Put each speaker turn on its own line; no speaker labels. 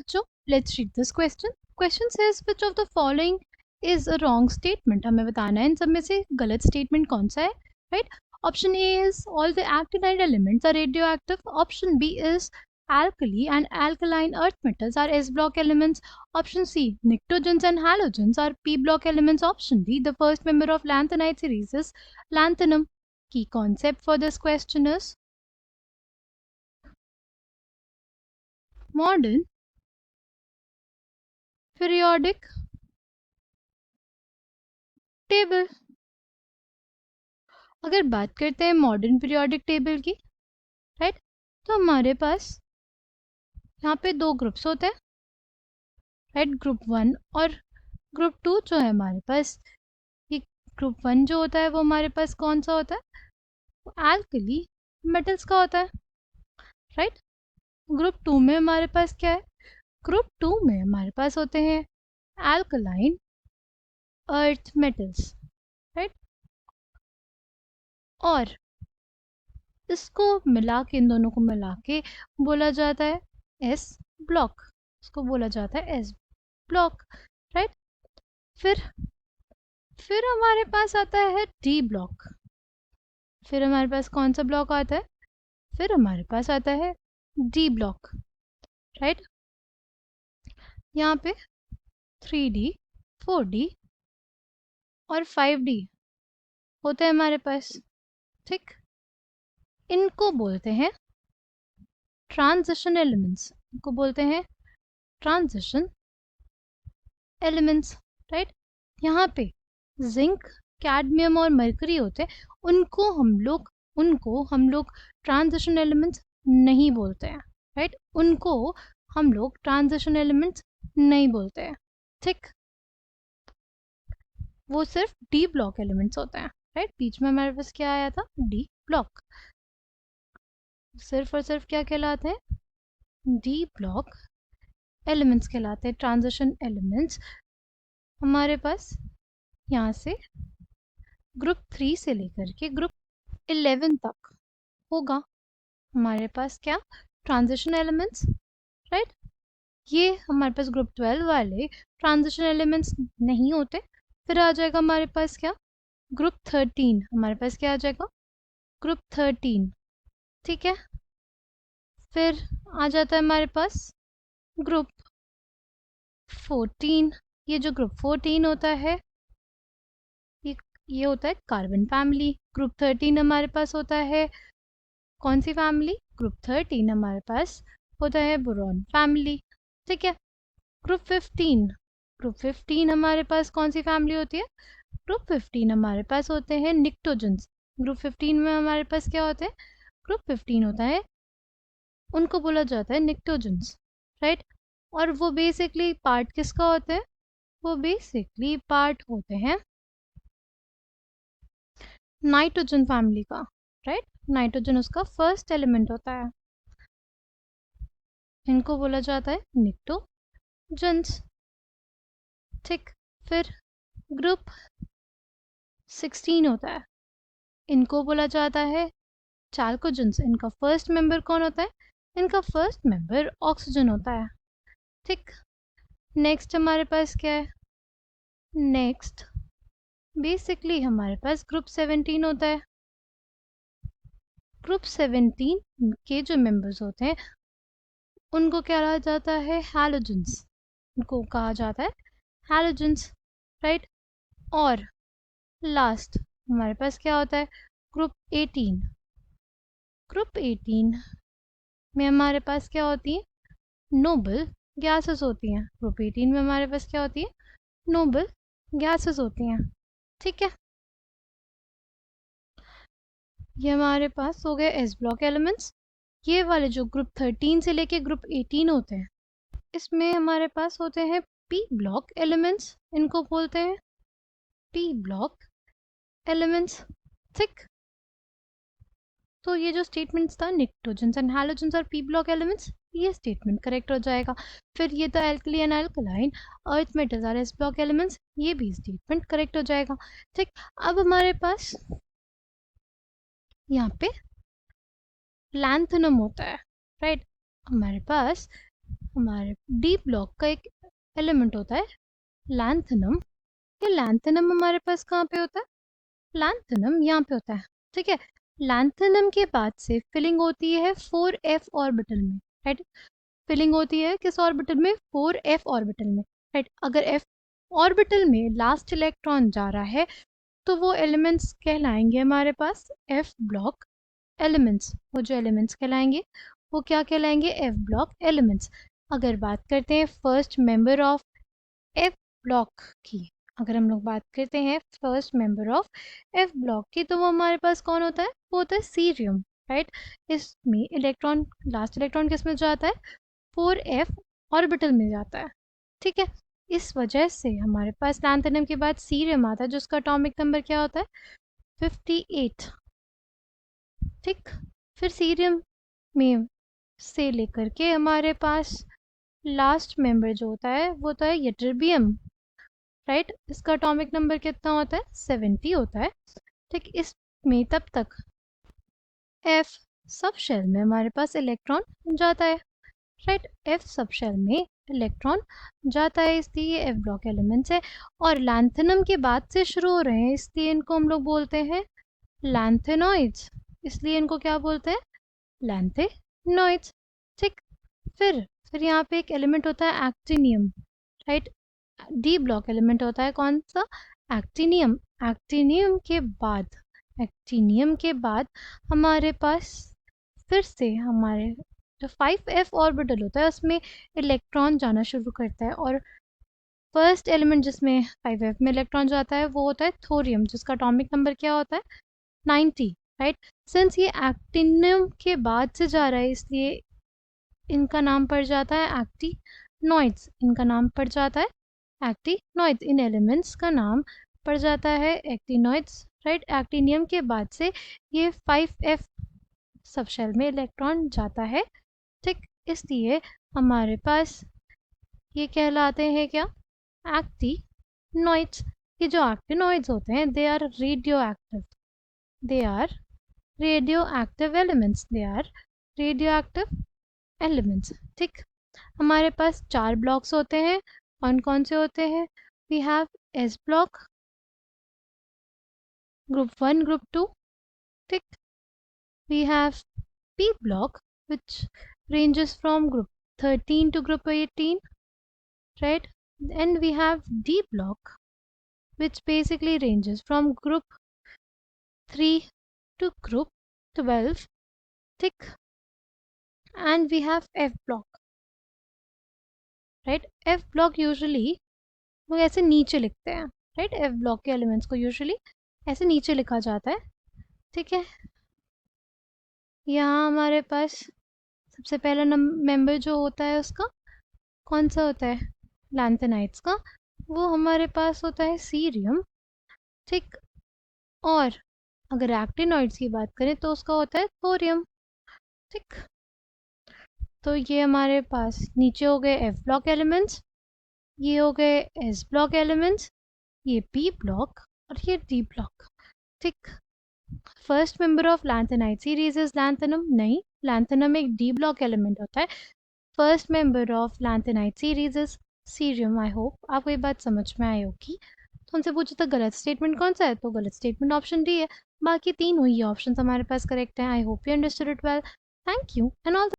बच्चों, let's read this question. Question says which of the following is a wrong statement. हमें बताना है इन सब में से गलत स्टेटमेंट कौन सा है, right? Option A is all the actinide elements are radioactive. Option B is alkali and alkaline earth metals are S block elements. Option C, pnictogens and halogens are P block elements. Option D, the first member of lanthanide series is lanthanum. Key concept for this question is modern periodic table. अगर बात करते हैं modern periodic table की, right, तो हमारे पास यहाँ पे दो ग्रुप्स होते हैं, राइट? ग्रुप 1 और ग्रुप 2 जो है हमारे पास. ये ग्रुप 1 जो होता है वो हमारे पास कौन सा होता है? एल्कली मेटल्स का होता है, राइट? ग्रुप 2 में हमारे पास क्या है? ग्रुप 2 में हमारे पास होते हैं एल्कलाइन अर्थ मेटल्स, राइट? और इसको मिला के, इन दोनों को मिला के बोला जाता है एस ब्लॉक. इसको बोला जाता है एस ब्लॉक, राइट? फिर हमारे पास आता है डी ब्लॉक. फिर हमारे पास कौन सा ब्लॉक आता है? फिर हमारे पास आता है डी ब्लॉक, राइट? यहाँ पे 3D 4D और 5D होते हैं हमारे पास, ठीक? इनको बोलते हैं ट्रांजिशन एलिमेंट्स. इनको बोलते हैं ट्रांजिशन एलिमेंट्स, राइट? यहाँ पे जिंक, कैडमियम और मरकरी होते हैं. उनको हम लोग ट्रांजिशन एलिमेंट्स नहीं बोलते हैं, राइट? उनको हम लोग ट्रांजिशन एलिमेंट्स नहीं बोलते हैं, ठीक? वो सिर्फ डी ब्लॉक एलिमेंट्स होते हैं, राइट? बीच में हमारे पास क्या आया था? D block. सिर्फ और सिर्फ क्या कहलाते हैं? डी ब्लॉक एलिमेंट्स कहलाते हैं. ट्रांजिशन एलिमेंट्स हमारे पास यहाँ से ग्रुप 3 से लेकर के ग्रुप 11 तक होगा हमारे पास क्या? Transition elements, right? ये हमारे पास ग्रुप 12 वाले ट्रांजिशन एलिमेंट्स नहीं होते. फिर आ जाएगा हमारे पास क्या? ग्रुप 13. हमारे पास क्या आ जाएगा? ग्रुप 13, ठीक है? फिर आ जाता है हमारे पास ग्रुप 14. ये जो ग्रुप 14 होता है ये होता है कार्बन फैमिली. ग्रुप 13 हमारे पास होता है कौन सी फैमिली? ग्रुप 13 हमारे पास होता है बोरॉन फैमिली, ठीक है? ग्रुप 15 हमारे पास कौन सी फैमिली होती है? ग्रुप 15 हमारे पास होते हैं निक्टोजेंस. ग्रुप 15 में हमारे पास क्या होते हैं? ग्रुप 15 होता है, उनको बोला जाता है निक्टोजेंस, राइट? और वो बेसिकली पार्ट किसका होते हैं? वो बेसिकली पार्ट होते हैं नाइट्रोजन फैमिली का, राइट? नाइट्रोजन उसका फर्स्ट एलिमेंट होता है. इनको बोला जाता है निक्टोजेंस, ठीक? फिर ग्रुप 16 होता है, इनको बोला जाता है चाल्कोजेंस. इनका फर्स्ट मेंबर कौन होता है? इनका फर्स्ट मेंबर ऑक्सीजन होता है, ठीक? नेक्स्ट हमारे पास क्या है? नेक्स्ट बेसिकली हमारे पास ग्रुप 17 होता है. ग्रुप 17 के जो मेंबर्स होते हैं उनको क्या कहा जाता है? हैलोजेंस. उनको कहा जाता है हैलोजेंस, राइट? और लास्ट हमारे पास क्या होता है? ग्रुप 18. ग्रुप 18 में हमारे पास क्या होती है? नोबल गैसेस होती हैं. ग्रुप 18 में हमारे पास क्या होती है? नोबल गैसेस होती हैं, ठीक है? ये हमारे पास हो गए एस ब्लॉक एलिमेंट्स. ये वाले जो ग्रुप 13 से लेके ग्रुप 18 होते हैं, इसमें हमारे पास होते हैं पी ब्लॉक एलिमेंट्स. इनको बोलते हैं पी ब्लॉक एलिमेंट्स, ठीक? तो ये जो स्टेटमेंट्स था निक्टोजेंस एंड हैलोजेंस और पी ब्लॉक एलिमेंट्स, ये स्टेटमेंट करेक्ट हो जाएगा. फिर ये था alkali and alkaline earth metals R S block elements, ये भी स्टेटमेंट करेक्ट हो जाएगा, ठीक? अब हमारे पास यहाँ पे लैंथेनम होता है, राइट? हमारे पास हमारे डी ब्लॉक का एक एलिमेंट होता है लैंथेनम। ये लैंथेनम हमारे पास कहाँ पे होता है? लैंथेनम यहाँ पे होता है, ठीक है। लैंथेनम के बाद से फिलिंग होती है 4f ऑर्बिटल में, राइट। फिलिंग होती है किस ऑर्बिटल में? 4f ऑर्बिटल में, राइट। अगर f ऑर्बिटल में लास्ट इलेक्ट्रॉन जा रहा है तो वो एलिमेंट्स कहलाएंगे हमारे पास f ब्लॉक एलिमेंट्स। वो जो एलिमेंट्स कहलाएंगे वो क्या कहलाएंगे? f block elements. अगर बात करते हैं first member of F block की, अगर हम लोग बात करते हैं first member of F block की, तो वो हमारे पास कौन होता है? वो होता है सीरियम, राइट। इसमें इलेक्ट्रॉन, लास्ट इलेक्ट्रॉन किस में जाता है? 4f ऑर्बिटल में जाता है, ठीक है। इस वजह से हमारे पास लैंथेनम के बाद सीरियम आता है जिसका एटॉमिक नंबर क्या होता है? 58, ठीक। फिर सीरियम में से लेकर के हमारे पास लास्ट मेंबर जो होता है वो होता है यट्रबियम, राइट। इसका एटॉमिक नंबर कितना होता है? 70 होता है, ठीक। इसमें तब तक एफ सब शेल में हमारे पास इलेक्ट्रॉन जाता है, राइट। एफ सब शेल में इलेक्ट्रॉन जाता है, इसलिए ये एफ ब्लॉक एलिमेंट्स है। और लैंथेनम के बाद से शुरू हो रहे हैं इसलिए इनको हम लोग बोलते हैं लैंथेनॉइड्स। इसलिए इनको क्या बोलते हैं? लैंथेनॉइड्स, ठीक। फिर यहाँ पे एक एलिमेंट होता है actinium, right. D block element होता है कौन सा? एक्टिनियम। एक्टिनियम के बाद हमारे पास फिर से हमारे जो 5f ऑर्बिटल होता है उसमें इलेक्ट्रॉन जाना शुरू करता है, और फर्स्ट एलिमेंट जिसमें 5f में इलेक्ट्रॉन जाता है वो होता है थोरियम, जिसका एटॉमिक नंबर क्या होता है? 90, राइट। सिंस ये एक्टिनियम के बाद से जा रहा है इसलिए इनका नाम पड़ जाता है एक्टिनॉइड्स। इनका नाम पड़ जाता है एक्टिनॉइड्स। इन एलिमेंट्स का नाम पड़ जाता है एक्टिनॉइड्स, राइट। एक्टिनियम के बाद से ये 5f सब शेल में इलेक्ट्रॉन जाता है, ठीक। इसलिए हमारे पास ये कहलाते हैं क्या? एक्टिनॉइड्स। ये जो एक्टिनॉइड्स होते हैं they are radioactive, they are radioactive elements, they are radioactive elements, ठीक। हमारे पास 4 ब्लॉक्स होते हैं। कौन कौन से होते हैं? We have S block, group 1, group 2, ठीक। We have P block which ranges from group 13 to group 18, right. And we have D block which basically ranges from group 3 to group 12, thick. And we have F block, right. F block usually वो ऐसे नीचे लिखते हैं, right. F block के elements को usually ऐसे नीचे लिखा जाता है, ठीक है। यहाँ हमारे पास सबसे पहला मेंबर जो होता है उसका कौन सा होता है? लैंथेनाइड्स का। वो हमारे पास होता है सीरियम, ठीक। और अगर एक्टिनॉइड्स की बात करें तो उसका होता है थोरियम, ठीक। तो ये हमारे पास नीचे हो गए एफ ब्लॉक एलिमेंट्स, ये हो गए एस ब्लॉक एलिमेंट्स, ये पी ब्लॉक और ये डी ब्लॉक, ठीक। First member of lanthanide series is lanthanum. नहीं, लैंथेनम एक डी ब्लॉक एलिमेंट होता है। First member of lanthanide series is cerium. I hope आपको ये बात समझ में आई होगी। तो उनसे पूछा था गलत स्टेटमेंट कौन सा है, तो गलत स्टेटमेंट ऑप्शन डी है। बाकी तीनों ही ऑप्शन हमारे पास करेक्ट हैं। I hope you understood it well. Thank you and all